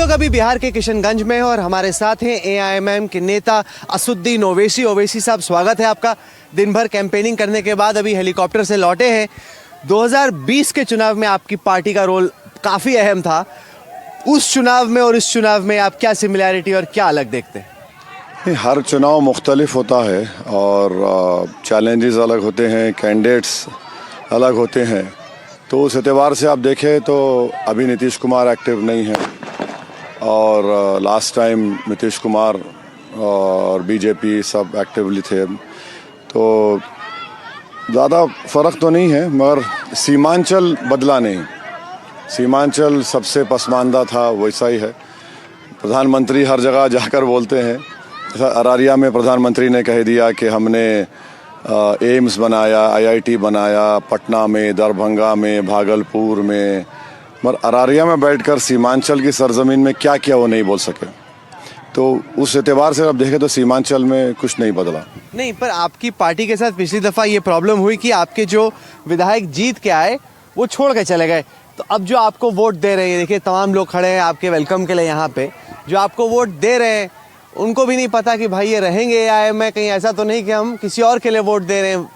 लोग अभी बिहार के किशनगंज में हैं और हमारे साथ हैं एआईएमआईएम के नेता असुद्दीन ओवैसी। ओवैसी साहब, स्वागत है आपका। दिन भर कैंपेनिंग करने के बाद अभी हेलीकॉप्टर से लौटे हैं। 2020 के चुनाव में आपकी पार्टी का रोल काफ़ी अहम था। उस चुनाव में और इस चुनाव में आप क्या सिमिलैरिटी और क्या अलग देखते हैं? हर चुनाव मुख्तलिफ होता है और चैलेंजेस अलग होते हैं, कैंडिडेट्स अलग होते हैं। तो उस एतबार से आप देखें तो अभी नीतीश कुमार एक्टिव नहीं है और लास्ट टाइम नीतीश कुमार और बीजेपी सब एक्टिवली थे। तो ज़्यादा फ़र्क तो नहीं है, मगर सीमांचल बदला नहीं। सीमांचल सबसे पसमानदा था, वैसा ही है। प्रधानमंत्री हर जगह जाकर बोलते हैं। अरारिया में प्रधानमंत्री ने कह दिया कि हमने एम्स बनाया, आईआईटी बनाया, पटना में, दरभंगा में, भागलपुर में, मगर अरारिया में बैठकर सीमांचल की सरजमीन में क्या किया वो नहीं बोल सके। तो उस एतबार से अब देखें तो सीमांचल में कुछ नहीं बदला। नहीं, पर आपकी पार्टी के साथ पिछली दफ़ा ये प्रॉब्लम हुई कि आपके जो विधायक जीत के आए वो छोड़ के चले गए। तो अब जो आपको वोट दे रहे हैं, देखिए तमाम लोग खड़े हैं आपके वेलकम के लिए यहाँ पे, जो आपको वोट दे रहे हैं उनको भी नहीं पता कि भाई ये रहेंगे या मैं कहीं ऐसा तो नहीं कि हम किसी और के लिए वोट दे रहे हैं।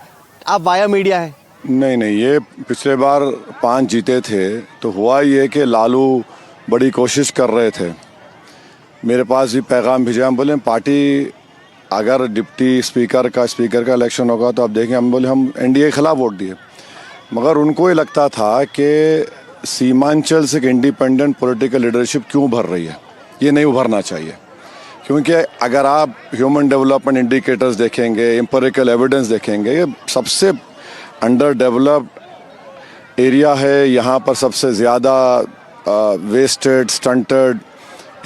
आप वाया मीडिया है। नहीं, ये पिछले बार 5 जीते थे तो हुआ ये कि लालू बड़ी कोशिश कर रहे थे। मेरे पास भी पैगाम भेजा, हम बोले पार्टी अगर डिप्टी स्पीकर का इलेक्शन होगा तो अब देखें, हम बोले हम एनडीए के खिलाफ वोट दिए। मगर उनको ये लगता था कि सीमांचल से इंडिपेंडेंट पॉलिटिकल लीडरशिप क्यों उभर रही है, ये नहीं उभरना चाहिए। क्योंकि अगर आप ह्यूमन डेवलपमेंट इंडिकेटर्स देखेंगे, एम्पिरिकल एविडेंस देखेंगे, ये सबसे अंडर डेवलप्ड एरिया है। यहाँ पर सबसे ज़्यादा wasted, stunted,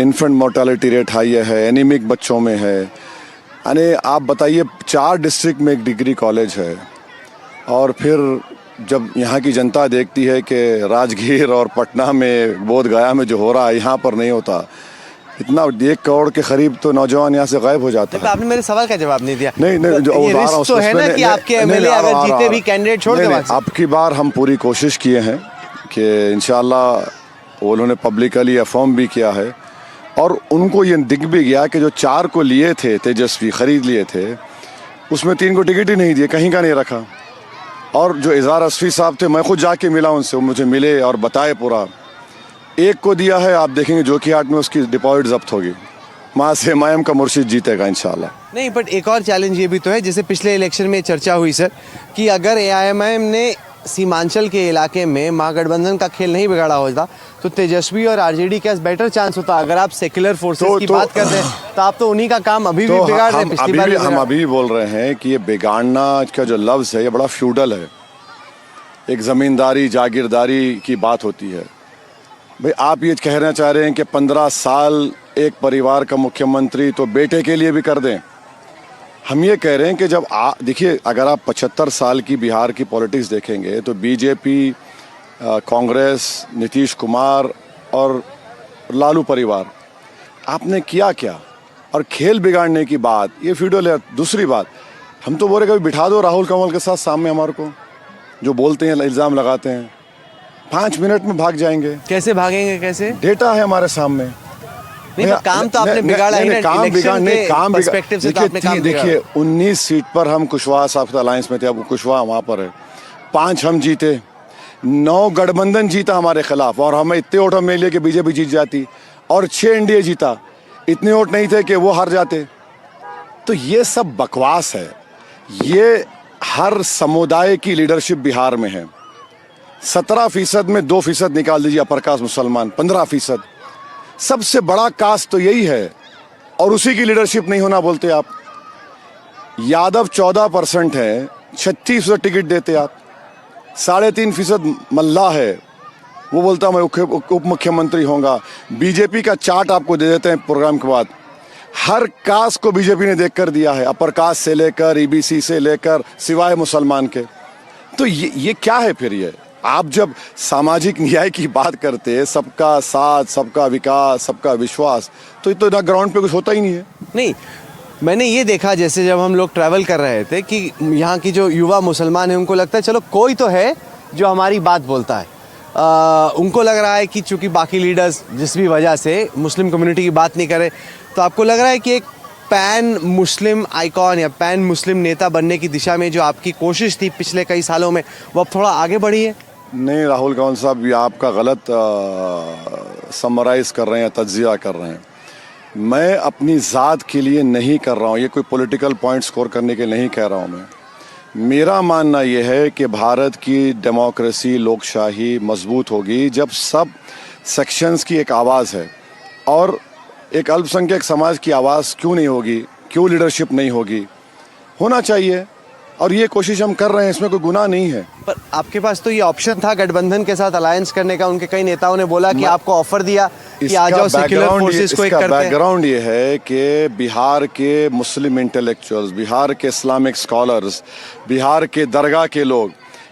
infant mortality rate high है, एनीमिक बच्चों में है। यानी आप बताइए 4 डिस्ट्रिक्ट में एक डिग्री कॉलेज है। और फिर जब यहाँ की जनता देखती है कि राजगीर और पटना में, बोध गया में जो हो रहा है यहाँ पर नहीं होता, इतना 1 करोड़ के करीब तो नौजवान यहाँ से गायब हो जाता है। आपने मेरे सवाल का जवाब नहीं दिया। नहीं, जो तो है ना कि आपके एमएलए अगर जीते भी कैंडिडेट छोड़ के बाद। अब की बार हम पूरी कोशिश किए हैं कि इंशाल्लाह, उन्होंने पब्लिकली अफर्म भी किया है और उनको ये दिख भी गया कि जो 4 को लिए थे, तेजस्वी खरीद लिए थे, उसमें 3 को टिकट ही नहीं दिए, कहीं का नहीं रखा। और जो इज़हार असफी साहब थे, मैं खुद जाके मिला उनसे, मुझे मिले और बताए पूरा। 1 को दिया है, आप देखेंगे जोकीहाट में उसकी डिपॉजिट जब्त होगी। वहाँ से एमआईएम का मुर्शिद जीतेगा इंशाल्लाह। नहीं, बट एक और चैलेंज ये भी तो है, जैसे पिछले इलेक्शन में चर्चा हुई सर कि अगर एआईएमआईएम ने सीमांचल के इलाके में महागठबंधन का खेल नहीं बिगाड़ा होता तो तेजस्वी और आरजेडी का बेटर चांस होता। अगर आप सेक्युलर फोर्सेस की बात करते हैं तो आप तो उन्हीं का काम अभी भी बिगाड़ रहे हैं। पिछली बार हम अभी बोल रहे हैं कि ये बिगाड़ना का जो लफ्ज़ है ये बड़ा फ्यूडल है। एक ज़मींदारी, जागीरदारी की बात होती है। भाई आप ये कहना चाह रहे हैं कि 15 साल एक परिवार का मुख्यमंत्री तो बेटे के लिए भी कर दें। हम ये कह रहे हैं कि जब देखिए, अगर आप 75 साल की बिहार की पॉलिटिक्स देखेंगे तो बीजेपी, कांग्रेस, नीतीश कुमार और लालू परिवार, आपने किया क्या? और खेल बिगाड़ने की बात ये फ्यूडल है। दूसरी बात, हम तो बोले कभी बिठा दो राहुल कंवल के साथ सामने, हमारे को जो बोलते हैं, इल्ज़ाम लगाते हैं, 5 मिनट में भाग जाएंगे। कैसे भागेंगे? कैसे? डेटा है हमारे सामने। नहीं, तो काम तो आपने बिगाड़ा है। काम पर्सपेक्टिव से तो आपने काम बिगाड़ा। देखिए 19 सीट पर हम कुशवाहा साहब के अलायंस में थे, अब कुशवाहा वहाँ पर है। 5 हम जीते, 9 गठबंधन जीता हमारे खिलाफ और हमें इतने वोट मिले लिए कि बीजेपी जीत जाती, और 6 एनडीए जीता। इतने वोट नहीं थे कि वो हार जाते। तो ये सब बकवास है। ये हर समुदाय की लीडरशिप बिहार में है। 17% में 2% निकाल दीजिए अपर कास्ट मुसलमान, 15%। सबसे बड़ा कास्ट तो यही है और उसी की लीडरशिप नहीं होना बोलते आप। यादव 14% है, 36% टिकट देते आप। 3.5% मल्ला है, वो बोलता मैं उप मुख्यमंत्री होऊंगा। बीजेपी का चार्ट आपको दे देते हैं प्रोग्राम के बाद। हर कास्ट को बीजेपी ने देख कर दिया है, अपर कास्ट से लेकर ईबीसी से लेकर, सिवाय मुसलमान के। तो ये क्या है फिर? ये आप जब सामाजिक न्याय की बात करते हैं, सबका साथ, सबका विकास, सबका विश्वास, तो ये तो ना ग्राउंड पे कुछ होता ही नहीं है। नहीं, मैंने ये देखा जैसे जब हम लोग ट्रैवल कर रहे थे कि यहाँ की जो युवा मुसलमान हैं उनको लगता है चलो कोई तो है जो हमारी बात बोलता है। उनको लग रहा है कि चूंकि बाकी लीडर्स जिस भी वजह से मुस्लिम कम्युनिटी की बात नहीं करे, तो आपको लग रहा है कि एक पैन मुस्लिम आइकॉन या पैन मुस्लिम नेता बनने की दिशा में जो आपकी कोशिश थी पिछले कई सालों में, वो अब थोड़ा आगे बढ़ी है? नहीं राहुल कंवल साहब, ये आपका गलत समराइज़ कर रहे हैं, तज्जिया कर रहे हैं। मैं अपनी ज़ात के लिए नहीं कर रहा हूँ, ये कोई पॉलिटिकल पॉइंट स्कोर करने के नहीं कह रहा हूँ मैं। मेरा मानना ये है कि भारत की डेमोक्रेसी, लोकशाही मजबूत होगी जब सब सेक्शंस की एक आवाज़ है। और एक अल्पसंख्यक समाज की आवाज़ क्यों नहीं होगी, क्यों लीडरशिप नहीं होगी? होना चाहिए, और ये कोशिश हम कर रहे हैं, इसमें कोई गुनाह नहीं है। पर आपके पास तो ये ऑप्शन था गठबंधन के साथ अलायंस करने का। उनके कई नेताओं ने बोला कि आपको ऑफर दिया कि आ जाओ, सेक्युलर फोर्सेस को एक करते हैं। बैकग्राउंड ये है कि बिहार के मुस्लिम इंटेलेक्चुअल्स, बिहार के इस्लामिक स्कॉलर्स, बिहार के दरगाह के लोग,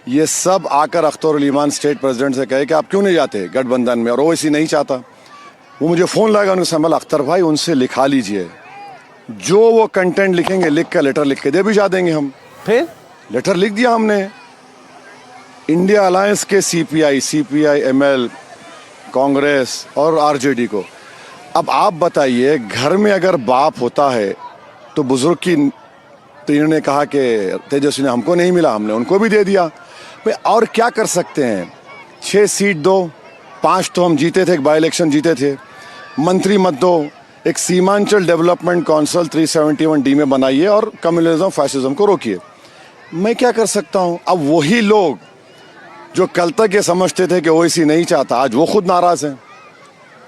ये सब आकर अख्तर उल ईमान स्टेट प्रेसिडेंट से कहे कि आप क्यों नहीं जाते गठबंधन में, और वो इसी नहीं चाहता। वो मुझे फ़ोन लगाया, उन्होंने समझ, अख्तर भाई उनसे लिखा लीजिए, जो वो कंटेंट लिखेंगे लिख कर लेटर लिख के दे भी जा देंगे हम। फिर लेटर लिख दिया हमने इंडिया अलायंस के सीपीआई, एमएल, कांग्रेस और आरजेडी को। अब आप बताइए, घर में अगर बाप होता है तो बुजुर्ग की, तो इन्होंने कहा कि तेजस्वी ने हमको नहीं मिला, हमने उनको भी दे दिया भाई। और क्या कर सकते हैं? 6 सीट दो, 5 तो हम जीते थे, एक बाई इलेक्शन जीते थे। मंत्री मत दो, एक सीमांचल डेवलपमेंट काउंसिल 371D में बनाइए और कम्युनलिज्म, फैसिज्म को रोकिए। मैं क्या कर सकता हूँ? अब वही लोग जो कल तक ये समझते थे कि ओवैसी नहीं चाहता, आज वो खुद नाराज हैं।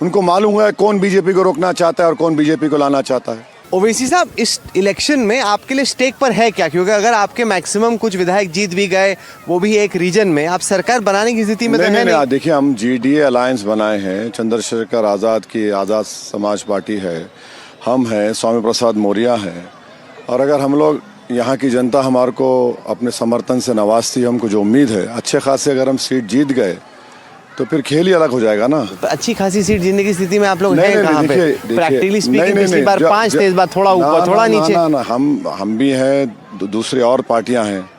उनको मालूम हुआ है कौन बीजेपी को रोकना चाहता है और कौन बीजेपी को लाना चाहता है। ओवैसी साहब, इस इलेक्शन में आपके लिए स्टेक पर है क्या? क्योंकि अगर आपके मैक्सिमम कुछ विधायक जीत भी गए, वो भी एक रीजन में, आप सरकार बनाने की स्थिति में तो है नहीं। देखिए, हम जीडीए अलायंस बनाए हैं, चंद्रशेखर आज़ाद की आज़ाद समाज पार्टी है, हम हैं, स्वामी प्रसाद मौर्य हैं। और अगर हम लोग, यहाँ की जनता हमारे को अपने समर्थन से नवाजती, हमको जो उम्मीद है, अच्छे खासे अगर हम सीट जीत गए तो फिर खेल ही अलग हो जाएगा ना। तो अच्छी खासी सीट जीतने की स्थिति में आप लोग हैं कहाँ पे? प्रैक्टिकली स्पीकिंग पिछली बार 5 थे, इस बार थोड़ा ऊपर, थोड़ा नीचे। ना, हम भी हैं, दूसरी और पार्टियां हैं।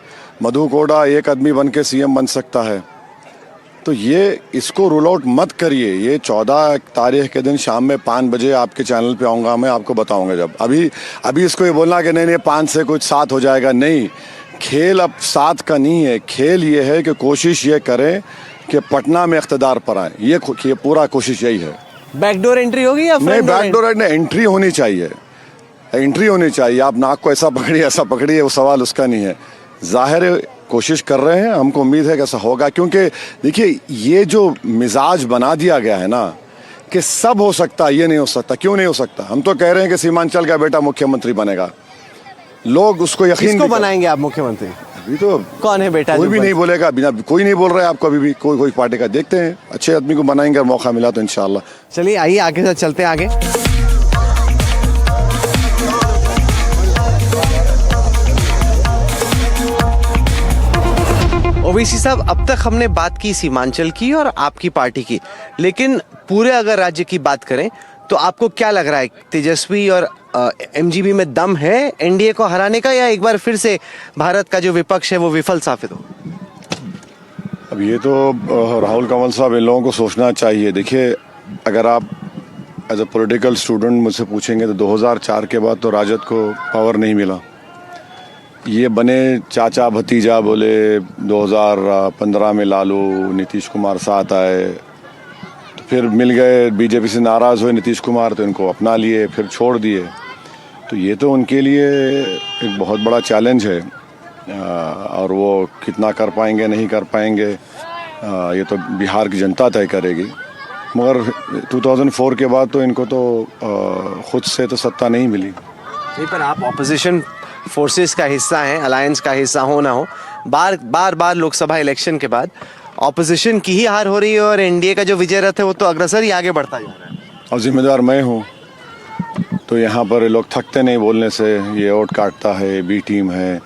मधु कोड़ा एक आदमी बन के सीएम बन सकता है, तो ये इसको रूल आउट मत करिए। ये 14 तारीख के दिन शाम में 5 बजे आपके चैनल पे आऊँगा, मैं आपको बताऊँगा। जब अभी इसको ये बोलना कि नहीं 5 से कुछ 7 हो जाएगा, नहीं। खेल अब 7 का नहीं है, खेल ये है कि कोशिश ये करें कि पटना में इख्तिदार पर आए। ये पूरा कोशिश यही है। बैकडोर एंट्री होगी या नहीं? बैकडोर एंट्री होनी चाहिए, एंट्री होनी चाहिए। आप नाक को ऐसा पकड़िए, ऐसा पकड़िए, वो सवाल उसका नहीं है। जाहिर है कोशिश कर रहे हैं, हमको उम्मीद है कि ऐसा होगा। क्योंकि देखिए, ये जो मिजाज बना दिया गया है ना कि सब हो सकता है, ये नहीं हो सकता। क्यों नहीं हो सकता? हम तो कह रहे हैं कि सीमांचल का बेटा मुख्यमंत्री बनेगा, लोग उसको यकीन। किसको बनाएंगे आप मुख्यमंत्री? अभी तो कौन है बेटा? कोई भी नहीं बोलेगा, बिना कोई नहीं बोल रहा है आपको अभी भी। कोई पार्टी का देखते हैं, अच्छे आदमी को बनाएंगे और मौका मिला तो इंशाल्लाह। चलिए आइए आगे से चलते हैं आगे। ओवैसी साहब, अब तक हमने बात की सीमांचल की और आपकी पार्टी की, लेकिन पूरे अगर राज्य की बात करें तो आपको क्या लग रहा है, तेजस्वी और एमजीबी में दम है एनडीए को हराने का, या एक बार फिर से भारत का जो विपक्ष है वो विफल साबित हो? अब ये तो राहुल कंवल साहब, इन लोगों को सोचना चाहिए। देखिए, अगर आप एज ए पॉलिटिकल स्टूडेंट मुझसे पूछेंगे तो 2004 के बाद तो राजद को पावर नहीं मिला। ये बने चाचा भतीजा, बोले 2015 में लालू नीतीश कुमार साथ आए, तो फिर मिल गए, बीजेपी से नाराज़ हुए नीतीश कुमार तो इनको अपना लिए, फिर छोड़ दिए। तो ये तो उनके लिए एक बहुत बड़ा चैलेंज है, और वो कितना कर पाएंगे नहीं कर पाएंगे ये तो बिहार की जनता तय करेगी। मगर 2004 के बाद तो इनको तो खुद से तो सत्ता नहीं मिली। नहीं, पर आप ऑपोजिशन फोर्सेस का हिस्सा हैं, अलायंस का हिस्सा हो ना हो, बार लोकसभा इलेक्शन के बाद ऑपोजिशन की ही हार हो रही है और एनडीए का जो विजय रथ है वो तो अग्रसर ही आगे बढ़ता जा रहा है। और जिम्मेदार मैं हूँ, तो यहाँ पर लोग थकते नहीं बोलने से। ये वोट काटता है, बी टीम है,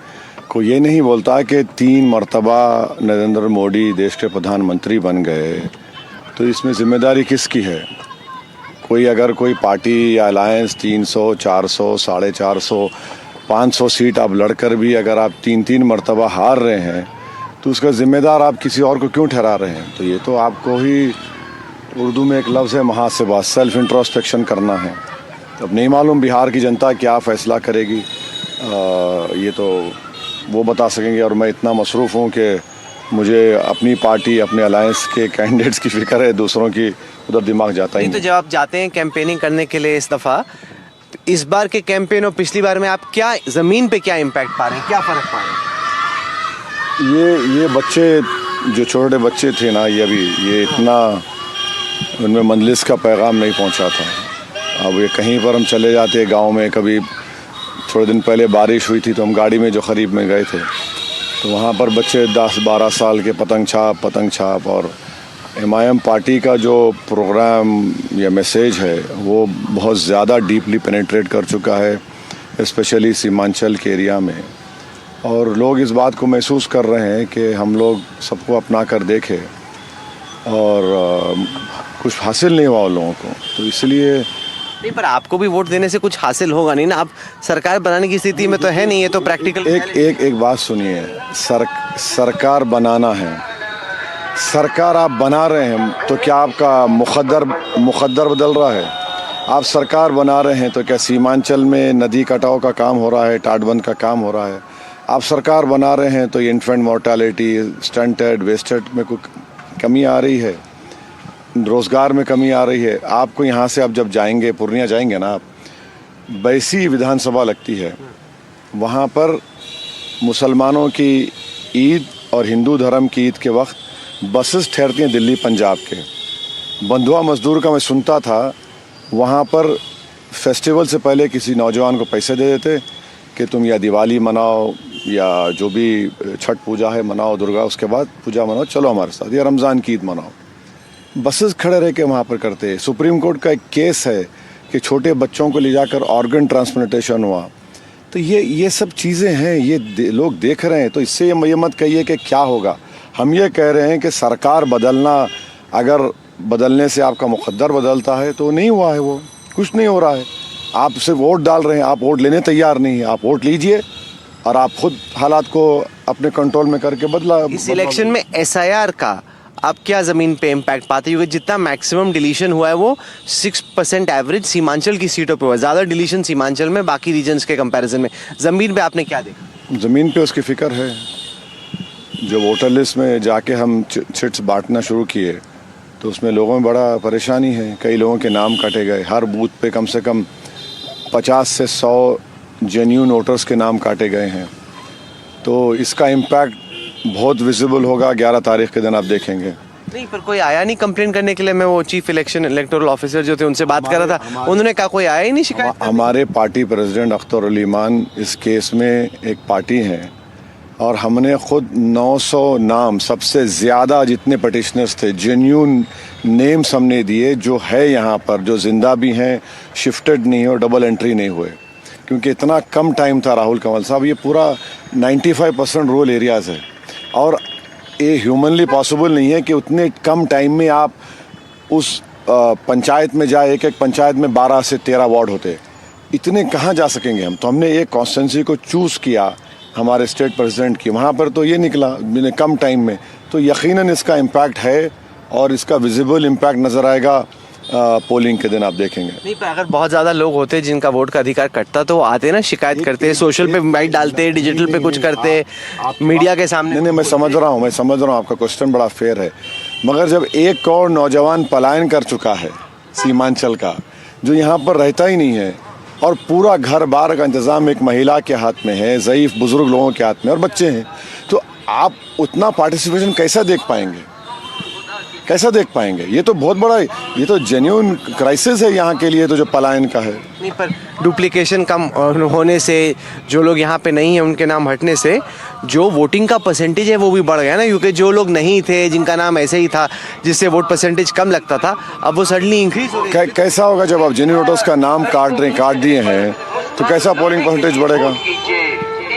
कोई ये नहीं बोलता कि 3 मरतबा नरेंद्र मोदी देश के प्रधानमंत्री बन गए, तो इसमें जिम्मेदारी किसकी है? अगर कोई पार्टी या अलायंस 300, 400, 450, 500 सीट आप लड़कर भी अगर आप 3 मरतबा हार रहे हैं, तो उसका जिम्मेदार आप किसी और को क्यों ठहरा रहे हैं? तो ये तो आपको ही, उर्दू में एक लफ्ज़ है मुहासिबा, सेल्फ इंट्रोस्पेक्शन करना है। तो अब नहीं मालूम बिहार की जनता क्या फ़ैसला करेगी, ये तो वो बता सकेंगे। और मैं इतना मसरूफ़ हूँ कि मुझे अपनी पार्टी, अपने अलायंस के कैंडिडेट्स की फ़िक्र है, दूसरों की उधर दिमाग जाता ही नहीं। तो नहीं। जब आप जाते हैं कैंपेनिंग करने के लिए इस दफ़ा, तो इस बार के कैंपेन और पिछली बार में आप क्या ज़मीन पे क्या इम्पैक्ट पा रहे हैं, क्या फ़र्क पा रहे हैं? ये बच्चे जो छोटे बच्चे थे ना, ये इतना उनमें मंजलिस का पैगाम नहीं पहुंचा था। अब ये कहीं पर हम चले जाते गांव में, कभी थोड़े दिन पहले बारिश हुई थी तो हम गाड़ी में जो ख़रीब में गए थे, तो वहाँ पर बच्चे 10-12 साल के पतंग छाप और एमआईएम पार्टी का जो प्रोग्राम या मैसेज है वो बहुत ज़्यादा डीपली पेनिट्रेट कर चुका है, स्पेशली सीमांचल के एरिया में। और लोग इस बात को महसूस कर रहे हैं कि हम लोग सबको अपना कर देखें और कुछ हासिल नहीं हुआ उन लोगों को, तो इसलिए। नहीं, पर आपको भी वोट देने से कुछ हासिल होगा नहीं ना, आप सरकार बनाने की स्थिति में तो है नहीं, ये तो प्रैक्टिकल। एक बात सुनिए, सरकार बनाना है, सरकार आप बना रहे हैं तो क्या आपका मुक़द्दर बदल रहा है? आप सरकार बना रहे हैं तो क्या सीमांचल में नदी कटाव का काम हो रहा है, टाटबंद का काम हो रहा है? आप सरकार बना रहे हैं तो ये इन्फेंट मोर्टालिटी, स्टंटेड, वेस्टेड में कोई कमी आ रही है, रोज़गार में कमी आ रही है। आपको यहाँ से आप जब जाएंगे, पूर्णिया जाएंगे ना आप, बैसी विधानसभा लगती है, वहाँ पर मुसलमानों की ईद और हिंदू धर्म की ईद के वक्त बसेस ठहरती हैं दिल्ली पंजाब के। बंधुआ मजदूर का मैं सुनता था, वहाँ पर फेस्टिवल से पहले किसी नौजवान को पैसे दे देते कि तुम या दिवाली मनाओ या जो भी छठ पूजा है मनाओ, दुर्गा, उसके बाद पूजा मनाओ, चलो हमारे साथ, या रमज़ान की ईद मनाओ। बसेस खड़े रह के वहाँ पर करते हैं। सुप्रीम कोर्ट का एक केस है कि छोटे बच्चों को ले जाकर ऑर्गन ट्रांसप्लांटेशन हुआ। तो ये सब चीज़ें हैं, ये लोग देख रहे हैं। तो इससे ये मत कहिए कि क्या होगा। हम ये कह रहे हैं कि सरकार बदलना, अगर बदलने से आपका मुक़द्दर बदलता है तो नहीं हुआ है, वो कुछ नहीं हो रहा है। आप सिर्फ वोट डाल रहे हैं, आप वोट लेने तैयार नहीं हैं। आप वोट लीजिए और आप खुद हालात को अपने कंट्रोल में करके बदला। इस इलेक्शन में एसआईआर का आप क्या ज़मीन पे इम्पैक्ट पाते हैं? क्योंकि जितना मैक्सिमम डिलीशन हुआ है वो 6% एवरेज सीमांचल की सीटों पे हुआ है, ज़्यादा डिलीशन सीमांचल में बाकी रीजन्स के कंपैरिजन में। ज़मीन पे आपने क्या देखा? ज़मीन पे उसकी फ़िक्र है। जो वोटर लिस्ट में जाके हम चिट्स बांटना शुरू किए तो उसमें लोगों में बड़ा परेशानी है। कई लोगों के नाम काटे गए। हर बूथ पे कम से कम 50 से 100 जेन्यून वोटर्स के नाम काटे गए हैं। तो इसका इम्पैक्ट बहुत विजिबल होगा 11 तारीख के दिन, आप देखेंगे। नहीं, पर कोई आया नहीं कंप्लेन करने के लिए। मैं वो चीफ इलेक्शन इलेक्टोरल ऑफिसर जो थे उनसे बात कर रहा था, उन्होंने कहा कोई आया ही नहीं शिकायत करने। हमारे पार्टी प्रेसिडेंट अख्तर अली मान इस केस में एक पार्टी हैं और हमने खुद 900 नाम, सबसे ज़्यादा जितने पटिशनर्स थे, जेन्यून नेम्स हमने दिए, जो है यहाँ पर, जो जिंदा भी हैं, शिफ्टेड नहीं हो, डबल एंट्री नहीं हुए, क्योंकि इतना कम टाइम था। राहुल कंवल साहब, ये पूरा 95% रूरल एरियाज़ है और ये ह्यूमनली पॉसिबल नहीं है कि उतने कम टाइम में आप उस पंचायत में जाए। एक पंचायत में 12 से 13 वार्ड होते, इतने कहाँ जा सकेंगे हम? तो हमने एक कॉन्स्टिट्यूंसी को चूज़ किया हमारे स्टेट प्रेसिडेंट की, वहाँ पर तो ये निकला कम टाइम में। तो यकीनन इसका इम्पैक्ट है और इसका विजिबल इम्पैक्ट नज़र आएगा पोलिंग के दिन, आप देखेंगे। नहीं, पर अगर बहुत ज़्यादा लोग होते जिनका वोट का अधिकार कटता तो वो आते ना, शिकायत करते, सोशल पे बाइट डालते, डिजिटल पे कुछ करते, मीडिया के सामने। नहीं, मैं समझ रहा हूँ आपका क्वेश्चन बड़ा फेयर है। मगर जब 1 करोड़ नौजवान पलायन कर चुका है सीमांचल का, जो यहाँ पर रहता ही नहीं है, और पूरा घर बार का इंतज़ाम एक महिला के हाथ में है, ज़ईफ़ बुज़ुर्ग लोगों के हाथ में, और बच्चे हैं, तो आप उतना पार्टिसिपेशन कैसा देख पाएंगे? ये तो बहुत बड़ा, ये तो जेन्युइन क्राइसिस है यहाँ के लिए, तो जो पलायन का है। नहीं, पर डुप्लीकेशन कम होने से, जो लोग यहाँ पे नहीं हैं उनके नाम हटने से जो वोटिंग का परसेंटेज है वो भी बढ़ गया ना, क्योंकि जो लोग नहीं थे, जिनका नाम ऐसे ही था, जिससे वोट परसेंटेज कम लगता था, अब वो सडनली इंक्रीज हो गई। कैसा होगा जब आप जेन्युइन वोटर्स का नाम काट दिए हैं, तो कैसा पोलिंग परसेंटेज बढ़ेगा?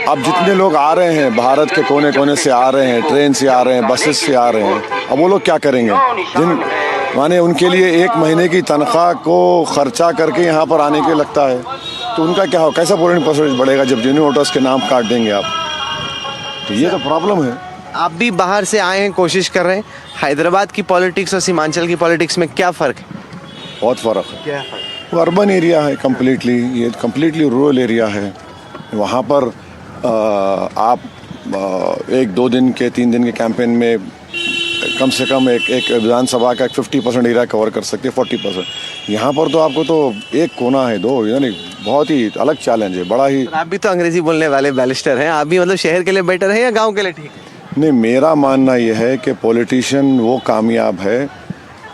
अब जितने लोग आ रहे हैं, भारत के कोने कोने से आ रहे हैं, ट्रेन से आ रहे हैं, बसेस से आ रहे हैं, अब वो लोग क्या करेंगे? माने उनके लिए 1 महीने की तनख्वाह को खर्चा करके यहाँ पर आने के लगता है, तो उनका क्या हो, कैसा पोलिंग परसेंटेज बढ़ेगा जब जेन्युइन वोटर्स के नाम काट देंगे आप? तो ये तो प्रॉब्लम है। आप भी बाहर से आए हैं, कोशिश कर रहे हैं, हैदराबाद की पॉलिटिक्स और सीमांचल की पॉलिटिक्स में क्या फ़र्क है? बहुत फ़र्क है। क्या फ़र्क? वो अर्बन एरिया है कम्प्लीटली, ये कम्प्लीटली रूरल एरिया है। वहाँ पर आप 1-2 दिन के 3 दिन के कैंपेन में कम से कम एक विधानसभा का 50% एरिया कवर कर सकते हैं, 40%। यहाँ पर तो आपको तो एक कोना है, दो, यानी बहुत ही अलग चैलेंज है, बड़ा ही। आप भी तो अंग्रेजी बोलने वाले बैरिस्टर हैं, आप भी मतलब शहर के लिए बेटर है या गांव के लिए ठीक है? नहीं, मेरा मानना यह है कि पॉलिटिशियन वो कामयाब है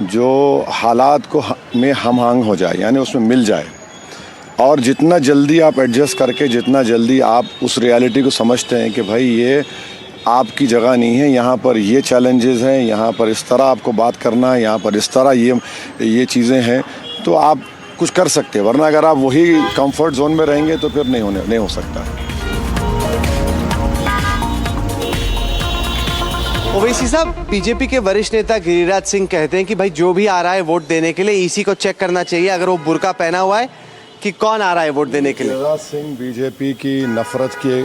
जो हालात को में हम हो जाए, यानी उसमें मिल जाए, और जितना जल्दी आप एडजस्ट करके, जितना जल्दी आप उस रियलिटी को समझते हैं कि भाई ये आपकी जगह नहीं है, यहाँ पर ये चैलेंजेस हैं, यहाँ पर इस तरह आपको बात करना है, यहाँ पर इस तरह ये चीज़ें हैं, तो आप कुछ कर सकते हैं। वरना अगर आप वही कंफर्ट जोन में रहेंगे तो फिर नहीं हो सकता। ओवैसी साहब, बीजेपी के वरिष्ठ नेता गिरिराज सिंह कहते हैं कि भाई जो भी आ रहा है वोट देने के लिए ईसी को चेक करना चाहिए अगर वो बुर्का पहना हुआ है कि कौन आ रहा है वोट देने के लिए। गिरिराज सिंह बीजेपी की नफरत की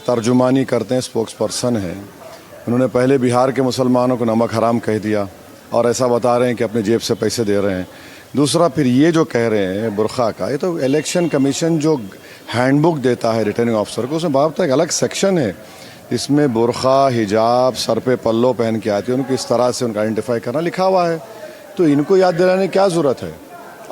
तर्जुमानी करते हैं, स्पोक्स पर्सन है। उन्होंने पहले बिहार के मुसलमानों को नमक हराम कह दिया और ऐसा बता रहे हैं कि अपने जेब से पैसे दे रहे हैं। दूसरा, फिर ये जो कह रहे हैं बुर्का का, ये तो इलेक्शन कमीशन जो हैंडबुक देता है रिटर्निंग ऑफिसर को, उसमें बाबत एक अलग सेक्शन है, इसमें बुर्का, हिजाब, सर पे पल्लो पहन के आती है, उनको इस तरह से उनका आइडेंटिफाई करना लिखा हुआ है, तो इनको याद दिलाने की क्या ज़रूरत है।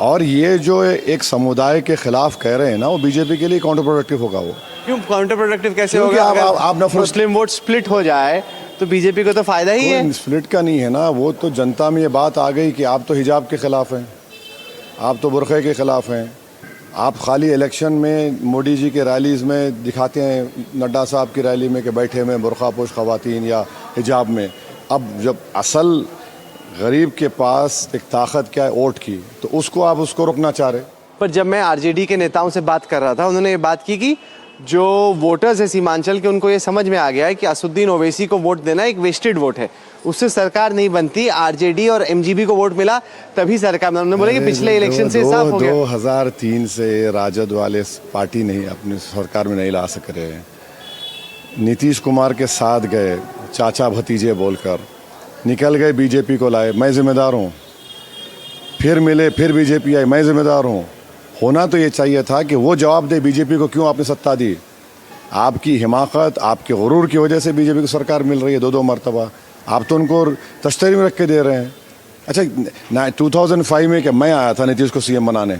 और ये जो एक समुदाय के खिलाफ कह रहे हैं ना, वो बीजेपी के लिए काउंटर प्रोडक्टिव होगा। वो क्यों काउंटर प्रोडक्टिव कैसे क्योंकि होगा? आप नफरत, मुस्लिम वोट स्प्लिट हो जाए तो बीजेपी को तो फायदा ही है। स्प्लिट का नहीं है ना, वो तो जनता में ये बात आ गई कि आप तो हिजाब के खिलाफ हैं, आप तो बुर्खे के खिलाफ हैं। आप खाली इलेक्शन में मोदी जी के रैलीज़ में दिखाते हैं, नड्डा साहब की रैली में कि बैठे में बुर्का पोश ख़वातीन या हिजाब में। अब जब असल गरीब के पास एक ताकत क्या है वोट की, तो उसको रोकना चाह रहे। पर जब मैं आरजेडी के नेताओं से बात कर रहा था, उन्होंने ये बात की कि जो वोटर्स है सीमांचल के, उनको ये समझ में आ गया है कि असुद्दीन ओवैसी को वोट देना एक वेस्टेड वोट है, उससे सरकार नहीं बनती। आरजेडी और एमजीबी को वोट मिला तभी सरकार। उन्होंने बोला कि पिछले इलेक्शन से साफ हो गया। 2003 से राजद वाले पार्टी नहीं अपनी सरकार में नहीं ला सक रहे हैं। नीतीश कुमार के साथ गए, चाचा भतीजे बोलकर निकल गए, बीजेपी को लाए, मैं जिम्मेदार हूँ। फिर मिले, फिर बीजेपी आई, मैं जिम्मेदार हूँ। होना तो ये चाहिए था कि वो जवाब दे बीजेपी को क्यों आपने सत्ता दी। आपकी हिमाकत, आपके गुरूर की वजह से बीजेपी को सरकार मिल रही है 2-2 मरतबा। आप तो उनको तश्तरी में रख के दे रहे हैं। अच्छा, 2005 में क्या मैं आया था नीतीश को सीएम बनाने।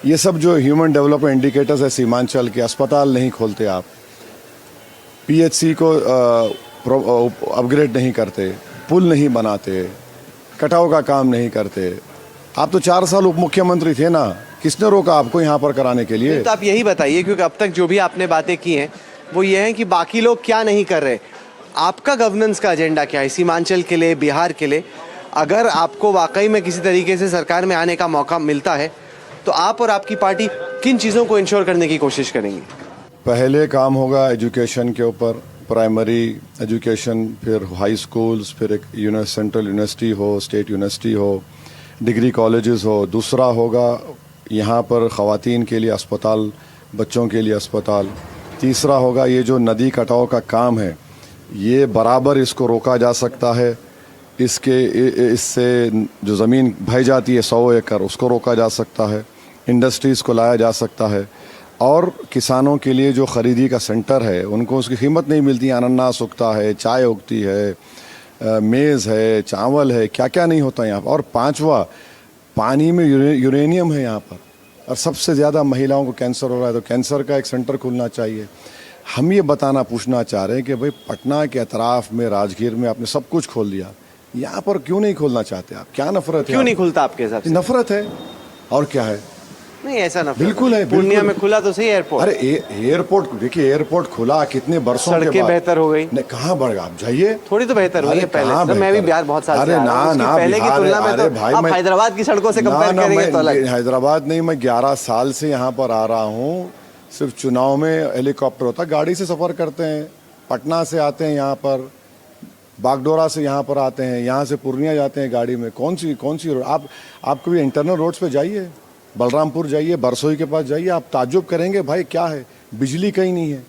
ये सब जो ह्यूमन डेवलपमेंट इंडिकेटर्स है सीमांचल के, अस्पताल नहीं खोलते आप, पीएचसी को अपग्रेड नहीं करते, पुल नहीं बनाते, कटाव का काम नहीं करते। आप तो 4 साल उप मुख्यमंत्री थे ना, किसने रोका आपको यहाँ पर कराने के लिए? तो आप यही बताइए, क्योंकि अब तक जो भी आपने बातें की हैं वो ये है कि बाकी लोग क्या नहीं कर रहे। आपका गवर्नेंस का एजेंडा क्या है सीमांचल के लिए, बिहार के लिए? अगर आपको वाकई में किसी तरीके से सरकार में आने का मौका मिलता है तो आप और आपकी पार्टी किन चीज़ों को इंश्योर करने की कोशिश करेंगे? पहले काम होगा एजुकेशन के ऊपर, प्राइमरी एजुकेशन, फिर हाई स्कूल्स, फिर एक सेंट्रल यूनिवर्सिटी हो, स्टेट यूनिवर्सिटी हो, डिग्री कॉलेजेस हो। दूसरा होगा यहाँ पर ख़वातीन के लिए अस्पताल, बच्चों के लिए अस्पताल। तीसरा होगा ये जो नदी कटाव का काम है, ये बराबर इसको रोका जा सकता है। इससे जो ज़मीन बह जाती है 100 एकड़, उसको रोका जा सकता है। इंडस्ट्रीज़ को लाया जा सकता है, और किसानों के लिए जो ख़रीदी का सेंटर है, उनको उसकी कीमत नहीं मिलती। अनानास उगता है, चाय उगती है, मेज़ है, चावल है, क्या क्या नहीं होता यहाँ पर। और 5वां, पानी में यूरेनियम है यहाँ पर, और सबसे ज़्यादा महिलाओं को कैंसर हो रहा है, तो कैंसर का एक सेंटर खुलना चाहिए। हम ये पूछना चाह रहे हैं कि भाई पटना के अतराफ़ में, राजगीर में आपने सब कुछ खोल दिया, यहाँ पर क्यों नहीं खोलना चाहते आप? क्या नफरत है? क्यों नहीं खुलता आपके हिसाब से? नफरत है, और क्या है? नहीं, ऐसा नफरत बिल्कुल है। पूर्णिया में खुला तो सही एयरपोर्ट। अरे एयरपोर्ट देखिए, एयरपोर्ट खुला कितने बरसों के बाद। सड़कें बेहतर हो गई। नहीं, कहाँ बढ़ गया? आप जाइए, थोड़ी तो बेहतर हुई है पहले से। मैं भी बिहार बहुत साल से आ रहा हूं, उसकी पहले की तुलना में तो आप हैदराबाद की सड़कों से कंपेयर करेंगे तो अलग। हैदराबाद नहीं, मैं 11 साल से यहाँ पर आ रहा हूँ। सिर्फ चुनाव में हेलीकॉप्टर होता, गाड़ी से सफ़र करते हैं। पटना से आते हैं यहाँ पर, बागडोरा से यहाँ पर आते हैं, यहाँ से पूर्णिया जाते हैं गाड़ी में। कौन सी रोड? आप कभी इंटरनल रोड्स पे जाइए, बलरामपुर जाइए, बरसोई के पास जाइए, आप ताज्जुब करेंगे भाई क्या है, बिजली कहीं नहीं है।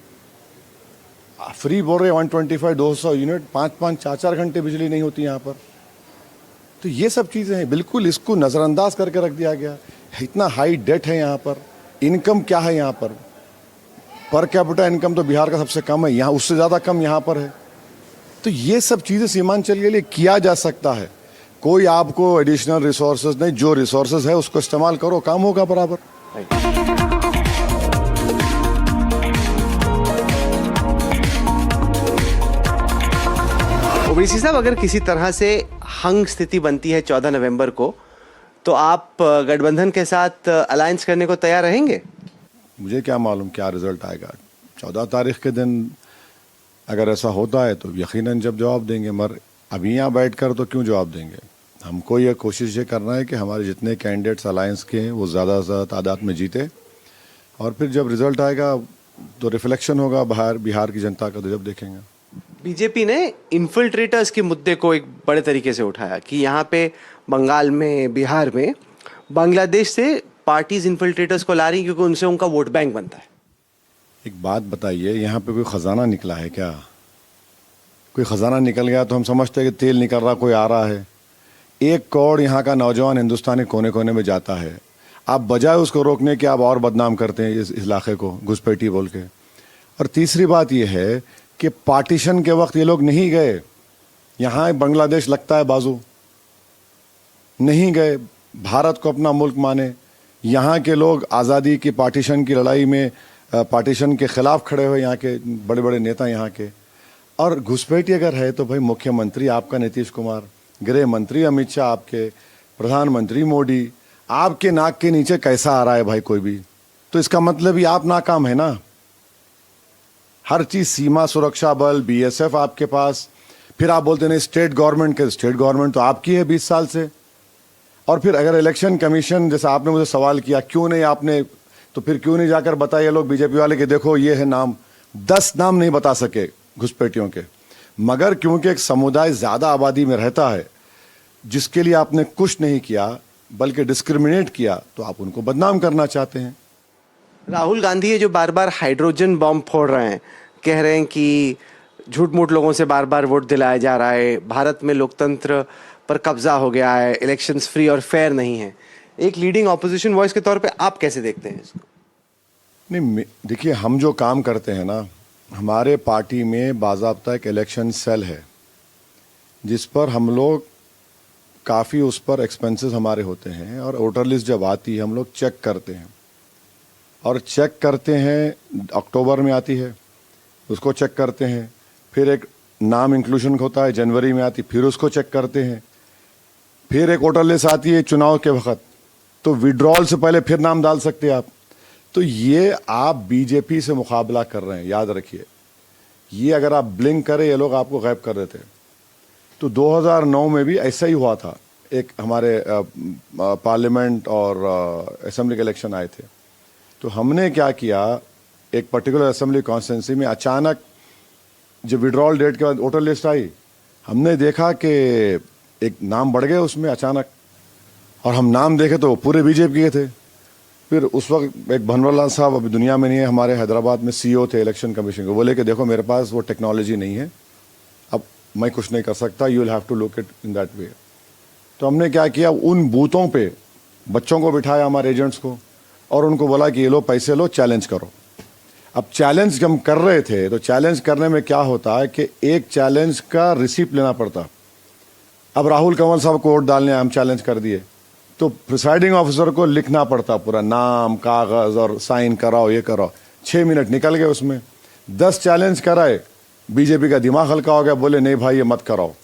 फ्री बोल रहे 125-200 यूनिट, 5-5 4-4 घंटे बिजली नहीं होती यहाँ पर। तो ये सब चीज़ें हैं, बिल्कुल इसको नज़रअंदाज करके रख दिया गया। इतना हाई डेट है यहाँ पर, इनकम क्या है यहाँ पर कैपिटा इनकम तो बिहार का सबसे कम है, यहाँ उससे ज़्यादा कम यहाँ पर है। तो ये सब चीज़ें सीमांचल के लिए किया जा सकता है। कोई आपको एडिशनल रिसोर्सेज नहीं, जो रिसोर्सेज है उसको इस्तेमाल करो, काम होगा बराबर। ओवैसी साहब, अगर किसी तरह से हंग स्थिति बनती है 14 नवंबर को, तो आप गठबंधन के साथ अलायंस करने को तैयार रहेंगे? मुझे क्या मालूम क्या रिजल्ट आएगा 14 तारीख के दिन। अगर ऐसा होता है तो यकीनन जब जवाब देंगे, मगर अभी यहाँ बैठकर तो क्यों जवाब देंगे। हमको ये कोशिश ये करना है कि हमारे जितने कैंडिडेट्स अलायंस के हैं वो ज़्यादा से ज़्यादा तादाद में जीते, और फिर जब रिजल्ट आएगा तो रिफ्लेक्शन होगा बिहार की जनता का, तो जब देखेंगे। बीजेपी ने इन्फिल्ट्रेटर्स के मुद्दे को एक बड़े तरीके से उठाया कि यहाँ पे बंगाल में, बिहार में बांग्लादेश से पार्टीज इन्फिल्ट्रेटर्स को ला रही क्योंकि उनसे उनका वोट बैंक बनता है। एक बात बताइए, यहाँ पे कोई खजाना निकला है क्या? कोई खजाना निकल गया तो हम समझते हैं कि तेल निकल रहा, कोई आ रहा है। 1 करोड़ यहाँ का नौजवान हिंदुस्तान के कोने कोने में जाता है, आप बजाय उसको रोकने के आप और बदनाम करते हैं इस इलाके को घुसपैठी बोल के। और तीसरी बात यह है कि पार्टीशन के वक्त ये लोग नहीं गए, यहाँ बांग्लादेश लगता है बाजू, नहीं गए, भारत को अपना मुल्क माने। यहाँ के लोग आज़ादी की पार्टीशन की लड़ाई में पार्टीशन के खिलाफ खड़े हुए, यहाँ के बड़े बड़े नेता यहाँ के। और घुसपैठी अगर है तो भाई मुख्यमंत्री आपका नीतीश कुमार, गृह मंत्री अमित शाह आपके, प्रधानमंत्री मोदी, आपके नाक के नीचे कैसा आ रहा है भाई कोई भी? तो इसका मतलब ही आप नाकाम है ना। हर चीज़, सीमा सुरक्षा बल, बीएसएफ आपके पास, फिर आप बोलते नहीं स्टेट गवर्नमेंट के, स्टेट गवर्नमेंट तो आपकी है 20 साल से। और फिर अगर इलेक्शन कमीशन, जैसा आपने मुझे सवाल किया क्यों नहीं आपने, तो फिर क्यों नहीं जाकर बताइए लोग बीजेपी वाले कि देखो ये है नाम, 10 नाम नहीं बता सके घुसपैठियों के, मगर क्योंकि एक समुदाय ज़्यादा आबादी में रहता है जिसके लिए आपने कुछ नहीं किया बल्कि डिस्क्रिमिनेट किया, तो आप उनको बदनाम करना चाहते हैं। राहुल गांधी है जो बार बार हाइड्रोजन बॉम्ब फोड़ रहे हैं, कह रहे हैं कि झूठ मूठ लोगों से बार बार वोट दिलाया जा रहा है, भारत में लोकतंत्र पर कब्जा हो गया है, इलेक्शंस फ्री और फेयर नहीं है। एक लीडिंग ऑपोजिशन वॉइस के तौर पे आप कैसे देखते हैं इसको? नहीं देखिए, हम जो काम करते हैं ना, हमारे पार्टी में बाज़ाब्ता एक इलेक्शन सेल है जिस पर हम लोग काफ़ी, उस पर एक्सपेंसेस हमारे होते हैं, और वोटर लिस्ट जब आती है हम लोग चेक करते हैं, और चेक करते हैं अक्टूबर में आती है उसको चेक करते हैं, फिर एक नाम इंक्लूजन होता है जनवरी में आती, फिर उसको चेक करते हैं, फिर एक वोटर लिस्ट आती है चुनाव के वक्त, तो विड्रॉल से पहले फिर नाम डाल सकते हैं आप। तो ये आप बीजेपी से मुकाबला कर रहे हैं, याद रखिए। ये अगर आप ब्लिंक करें ये लोग आपको गायब कर देते हैं। तो 2009 में भी ऐसा ही हुआ था, एक हमारे पार्लियामेंट और असेंबली के इलेक्शन आए थे, तो हमने क्या किया, एक पर्टिकुलर असेंबली कॉन्स्टिट्यूंसी में अचानक जब विड्रॉल डेट के बाद वोटर लिस्ट आई, हमने देखा कि एक नाम बढ़ गए उसमें अचानक, और हम नाम देखे तो पूरे बीजेपी के थे। फिर उस वक्त एक भनवरलाल साहब अभी दुनिया में नहीं है, हमारे हैदराबाद में सीईओ थे इलेक्शन कमीशन के, बोले कि देखो मेरे पास वो टेक्नोलॉजी नहीं है, अब मैं कुछ नहीं कर सकता, you will have to look it in that way. तो हमने क्या किया, उन बूथों पे बच्चों को बिठाया, हमारे एजेंट्स को, और उनको बोला कि ये लो पैसे लो, चैलेंज करो। अब चैलेंज हम कर रहे थे, तो चैलेंज करने में क्या होता है कि एक चैलेंज का रिसिप्ट लेना पड़ता। अब राहुल कंवर साहब को वोट डालने हम चैलेंज कर दिए, तो प्रिसाइडिंग ऑफिसर को लिखना पड़ता पूरा नाम, कागज और साइन कराओ, ये कराओ। 6 मिनट निकल गए उसमें। 10 चैलेंज कराए, बीजेपी का दिमाग हल्का हो गया, बोले नहीं भाई ये मत कराओ।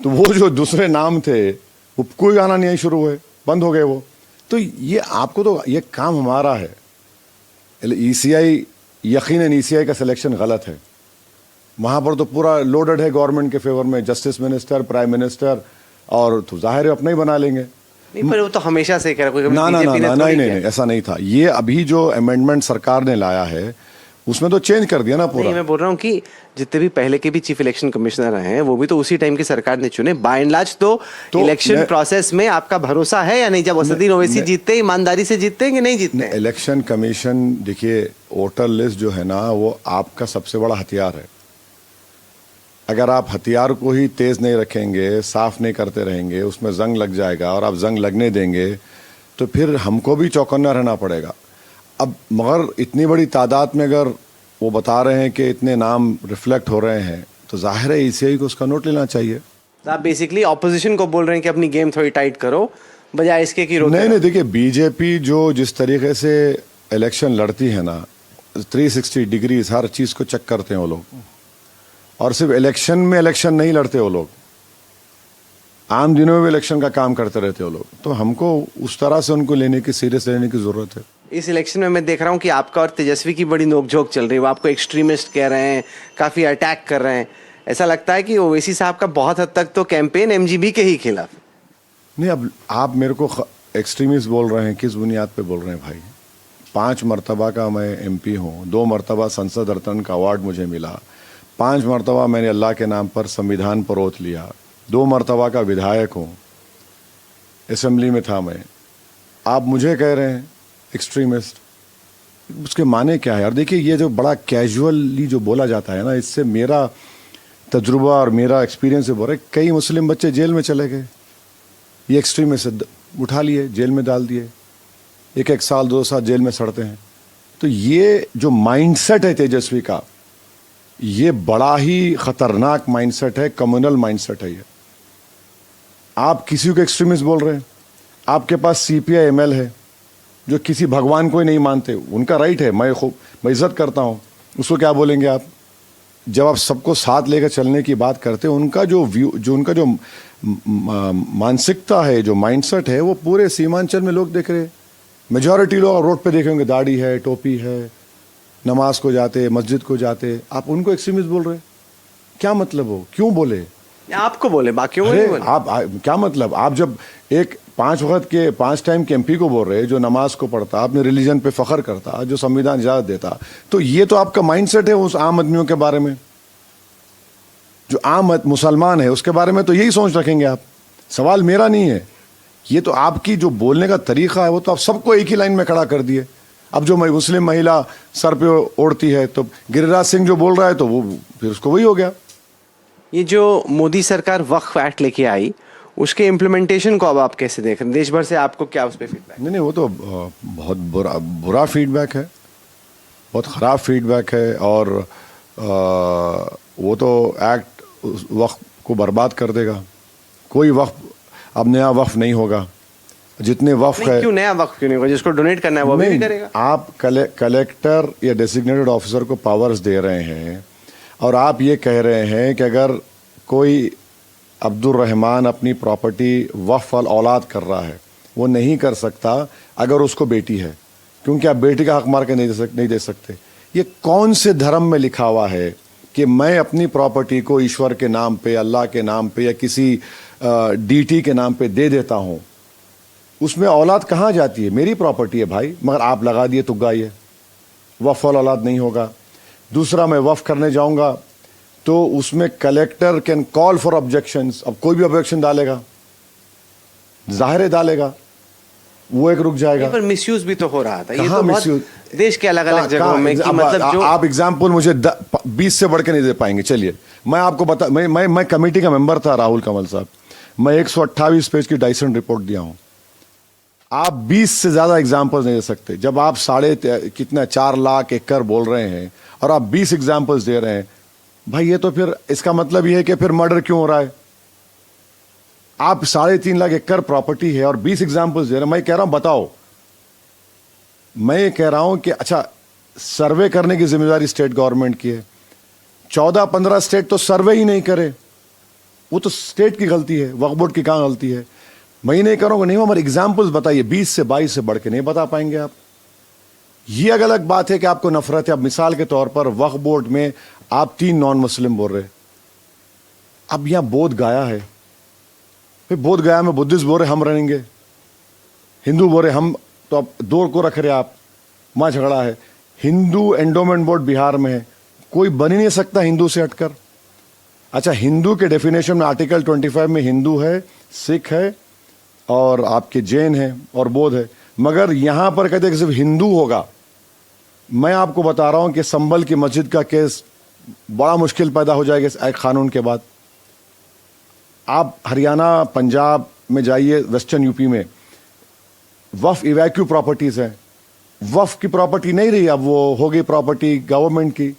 तो वो जो दूसरे नाम थे वो कोई आना नहीं शुरू हुए, बंद हो गए वो। तो ये आपको, तो ये काम हमारा है। ईसीआई, यकीनन ईसीआई का सिलेक्शन गलत है, वहाँ पर तो पूरा लोडेड है गवर्नमेंट के फेवर में, जस्टिस मिनिस्टर, प्राइम मिनिस्टर, और तो जाहिर है अपना ही बना लेंगे। नहीं, पर वो तो हमेशा से कह रहा, कोई ना, नहीं ऐसा नहीं था। ये अभी जो अमेंडमेंट सरकार ने लाया है उसमें तो चेंज कर दिया ना नहीं, पूरा। मैं बोल रहा हूँ कि जितने भी पहले के भी चीफ इलेक्शन कमिश्नर रहे हैं वो भी तो उसी टाइम की सरकार ने चुने। बाय एंड लार्ज तो इलेक्शन प्रोसेस में आपका भरोसा है या नहीं? जब असदुद्दीन ओवैसी जीतते हैं, ईमानदारी से जीतते हैं कि नहीं जीतते हैं? इलेक्शन कमीशन, देखिए, वोटर लिस्ट जो है ना वो आपका सबसे बड़ा हथियार है। अगर आप हथियार को ही तेज नहीं रखेंगे, साफ नहीं करते रहेंगे, उसमें जंग लग जाएगा और आप जंग लगने देंगे तो फिर हमको भी चौकन्ना रहना पड़ेगा। अब मगर इतनी बड़ी तादाद में अगर वो बता रहे हैं कि इतने नाम रिफ्लेक्ट हो रहे हैं तो जाहिर है ईसीआई को उसका नोट लेना चाहिए। तो आप बेसिकली ऑपोजिशन को बोल रहे हैं कि अपनी गेम थोड़ी टाइट करो बजाय इसके कि रोके नहीं, देखिए, बीजेपी जो जिस तरीके से इलेक्शन लड़ती है ना, 360 डिग्रीज हर चीज को चेक करते हैं वो लोग। और सिर्फ इलेक्शन में इलेक्शन नहीं लड़ते वो लोग, आम दिनों में भी इलेक्शन का काम करते रहते वो लोग। तो हमको उस तरह से उनको लेने की, सीरियस लेने की जरूरत है। इस इलेक्शन में मैं देख रहा हूँ कि आपका और तेजस्वी की बड़ी नोकझोंक चल रही है। वो आपको एक्सट्रीमिस्ट कह रहे हैं, काफी अटैक कर रहे हैं। ऐसा लगता है कि ओवैसी साहब का बहुत हद तक तो कैंपेन एमजीबी के ही खिलाफ। नहीं, अब आप मेरे को एक्सट्रीमिस्ट बोल रहे हैं, किस बुनियाद पे बोल रहे हैं भाई? 5 मरतबा का मैं एमपी हूँ, 2 मरतबा संसद रत्न का अवार्ड मुझे मिला, 5 मरतबा मैंने अल्लाह के नाम पर संविधान पर ओथ लिया, 2 मरतबा का विधायक हूँ, असेंबली में था मैं। आप मुझे कह रहे हैं एक्सट्रीमिस्ट, उसके माने क्या है? और देखिए, ये जो बड़ा कैजुअली जो बोला जाता है ना, इससे मेरा तजुर्बा और मेरा एक्सपीरियंस से बोल रहा है, कई मुस्लिम बच्चे जेल में चले गए, ये एक्सट्रीमिस्ट उठा लिए, जेल में डाल दिए, 1 साल 2 साल जेल में सड़ते हैं। तो ये जो माइंडसेट है तेजस्वी का, ये बड़ा ही खतरनाक माइंडसेट है, कम्युनल माइंडसेट है ये। आप किसी को एक्सट्रीमिस्ट बोल रहे हैं? आपके पास सीपीआई एमएल है जो किसी भगवान को ही नहीं मानते, उनका राइट है, मैं इज्जत करता हूं, उसको क्या बोलेंगे आप? जब आप सबको साथ लेकर चलने की बात करते हैं, उनका जो व्यू, जो उनका जो मानसिकता है, जो माइंडसेट है, वो पूरे सीमांचल में लोग देख रहे हैं। मेजॉरिटी लोग रोड पे देखेंगे, दाढ़ी है, टोपी है, नमाज को जाते, मस्जिद को जाते, आप उनको एक्सट्रीमिस्ट बोल रहे हैं? क्या मतलब हो? क्यों बोले? आपको बोले, बाकियों को नहीं बोले। आप क्या मतलब? आप जब एक 5 वक्त के 5 टाइम के एमपी को बोल रहे हैं, जो नमाज को पढ़ता, अपने रिलीजन पे फख्र करता, जो संविधान इजाजत देता, तो ये तो आपका माइंडसेट है उस आम आदमियों के बारे में। जो आम मुसलमान है उसके बारे में तो यही सोच रखेंगे आप। सवाल मेरा नहीं है, ये तो आपकी जो बोलने का तरीका है, वो तो आप सबको एक ही लाइन में खड़ा कर दिए। अब जो मुस्लिम महिला सर पे ओढ़ती है, तो गिरिराज सिंह जो बोल रहा है, तो वो फिर उसको वही हो गया। ये जो मोदी सरकार वक्फ एक्ट लेके आई, उसके इम्प्लीमेंटेशन को अब आप कैसे देख रहे हैं? देश भर से आपको क्या उस पर फीडबैक? नहीं, वो तो बहुत बुरा फीडबैक है, बहुत ख़राब फीडबैक है। और वो तो एक्ट वक्फ को बर्बाद कर देगा। कोई वक्फ अब नया वक्फ नहीं होगा। जितने वक्फ है, क्यों नया वक्फ क्यों नहीं होगा? जिसको डोनेट करना है वो भी करेगा। आप कलेक्टर या डेसिग्नेटेड ऑफिसर को पावर्स दे रहे हैं और आप ये कह रहे हैं कि अगर कोई अब्दुल रहमान अपनी प्रॉपर्टी वक्फ वाल औलाद कर रहा है, वो नहीं कर सकता अगर उसको बेटी है, क्योंकि आप बेटी का हक मार के नहीं दे सकते। ये कौन से धर्म में लिखा हुआ है कि मैं अपनी प्रॉपर्टी को ईश्वर के नाम पे, अल्लाह के नाम पे या किसी डीटी के नाम पे दे देता हूँ? उसमें औलाद कहाँ जाती है? मेरी प्रॉपर्टी है भाई, मगर आप लगा दिए तुग्गा, ये वक्फ वाल औलाद नहीं होगा। दूसरा, मैं वक्फ करने जाऊंगा तो उसमें collector can call for objections. अब कोई भी ऑब्जेक्शन डालेगा, जाहिर है डालेगा, वो एक रुक जाएगा। पर मिसयूज भी तो हो रहा था। ये तो मिसयूज देश के अलग अलग जगहों में कि मतलब जो आप एग्जाम्पल मुझे 20 से बढ़ के नहीं दे पाएंगे। चलिए मैं आपको बता, मैं कमेटी का मेंबर था, राहुल कंवल साहब, मैं 128 पेज की डाइसन रिपोर्ट दिया हूं। आप 20 से ज्यादा एग्जाम्पल्स नहीं दे सकते। जब आप 4 लाख एकड़ बोल रहे हैं और आप 20 एग्जाम्पल्स दे रहे हैं, भाई ये तो फिर इसका मतलब ये है कि फिर मर्डर क्यों हो रहा है? आप 3.5 लाख एकड़ प्रॉपर्टी है और 20 एग्जाम्पल्स दे रहे हैं। मैं कह रहा हूं बताओ, मैं कह रहा हूं कि अच्छा, सर्वे करने की जिम्मेदारी स्टेट गवर्नमेंट की है। 14-15 स्टेट तो सर्वे ही नहीं करे, वो तो स्टेट की गलती है, वक्फ बोर्ड की कहां गलती है? मैं नहीं करूंगा, नहीं, हमारे एग्जाम्पल्स बताइए। 20 से 22 से बढ़ के नहीं बता पाएंगे आप। ये अलग बात है कि आपको नफरत है। अब मिसाल के तौर पर वक्फ बोर्ड में आप 3 नॉन मुस्लिम बोल रहे, अब यहां बोध गया है, फिर बोध गया में बुद्धिस्ट बोल रहे हम रहेंगे, हिंदू बोल रहे हम, तो अब 2 को रख रहे आप, वहां झगड़ा है। हिंदू एंडोमेंट बोर्ड बिहार में है, कोई बन ही नहीं सकता हिंदू से हटकर। अच्छा, हिंदू के डेफिनेशन में आर्टिकल 25 में हिंदू है, सिख है और आपके जैन है और बौद्ध है, मगर यहां पर कहते हैं कि सिर्फ हिंदू होगा। मैं आपको बता रहा हूं कि संभल की मस्जिद का केस बड़ा मुश्किल पैदा हो जाएगा इस कानून के बाद। आप हरियाणा, पंजाब में जाइए, वेस्टर्न यूपी में वफ इवैक्यू प्रॉपर्टीज हैं, वफ की प्रॉपर्टी नहीं रही, अब वो हो गई प्रॉपर्टी गवर्नमेंट की।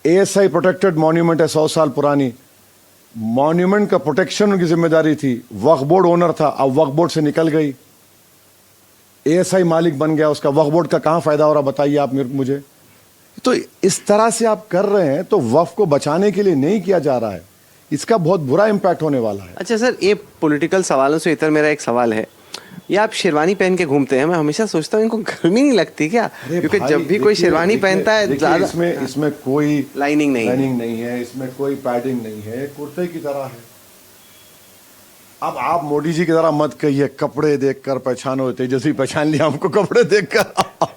एएसआई प्रोटेक्टेड मॉन्यूमेंट है 100 साल पुरानी, मॉन्यूमेंट का प्रोटेक्शन उनकी जिम्मेदारी थी, वक्फ बोर्ड ओनर था, अब वक्फ बोर्ड से निकल गई, एएसआई मालिक बन गया, उसका वक्फ बोर्ड का कहां फायदा हो रहा बताइए आप मुझे। तो इस तरह से आप कर रहे हैं तो वक्फ को बचाने के लिए नहीं किया जा रहा है, इसका बहुत बुरा इंपैक्ट होने वाला है। अच्छा सर, ये पॉलिटिकल सवालों से इतर मेरा एक सवाल है, ये आप शेरवानी पहन के घूमते हैं, मैं हमेशा सोचता हूँ इनको गर्मी नहीं लगती क्या? क्योंकि जब भी कोई शेरवानी पहनता है ज्यादा इसमें कोई लाइनिंग नहीं है, इसमें कोई पैडिंग नहीं है, कुर्ते की तरह है। अब आप मोदी जी की तरह मत कहिए कपड़े देखकर पहचानो, तेजस्वी पहचान लिया हमको कपड़े देखकर।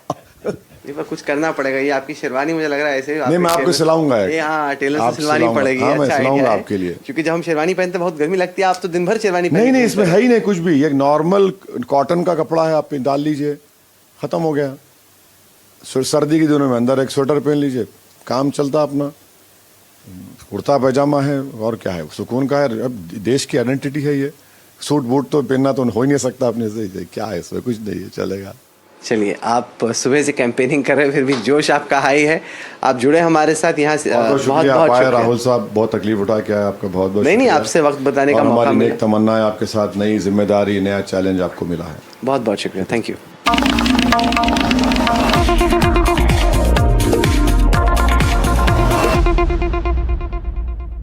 ये पर कुछ करना पड़ेगा, ये आपकी शेरवानी मुझे लग रहा है ऐसे नहीं, मैं आपको सिलाऊंगा। हाँ, टेलर से सिलवानी पड़ेगी। हाँ, मैं अच्छा सिलाऊंगा है, आपके लिए, क्योंकि जब हम शेरवानी पहनते बहुत गर्मी लगती है, आप तो दिन भर शेरवानी नहीं, इसमें है ही नहीं कुछ भी, एक नॉर्मल कॉटन का कपड़ा है, आप डाल लीजिए, खत्म हो गया। सर्दी के दिनों में अंदर एक स्वेटर पहन लीजिए, काम चलता अपना, कुर्ता पैजामा है और क्या है, सुकून का है। अब देश की आइडेंटिटी है ये, सूट बूट तो पहनना तो हो ही नहीं सकता अपने से, क्या है इसमें, कुछ नहीं है, चलेगा। चलिए, आप सुबह से कैंपेनिंग कर रहे हैं, फिर भी जोश आपका हाई है, आप जुड़े हमारे साथ यहाँ से, बहुत शुक्रिया। राहुल साहब, बहुत तकलीफ उठा के आए, आपका बहुत बहुत नहीं, आपसे वक्त बताने का मौका मिला। एक तमन्ना है आपके साथ, नई जिम्मेदारी, नया चैलेंज आपको मिला है। बहुत बहुत शुक्रिया, थैंक यू।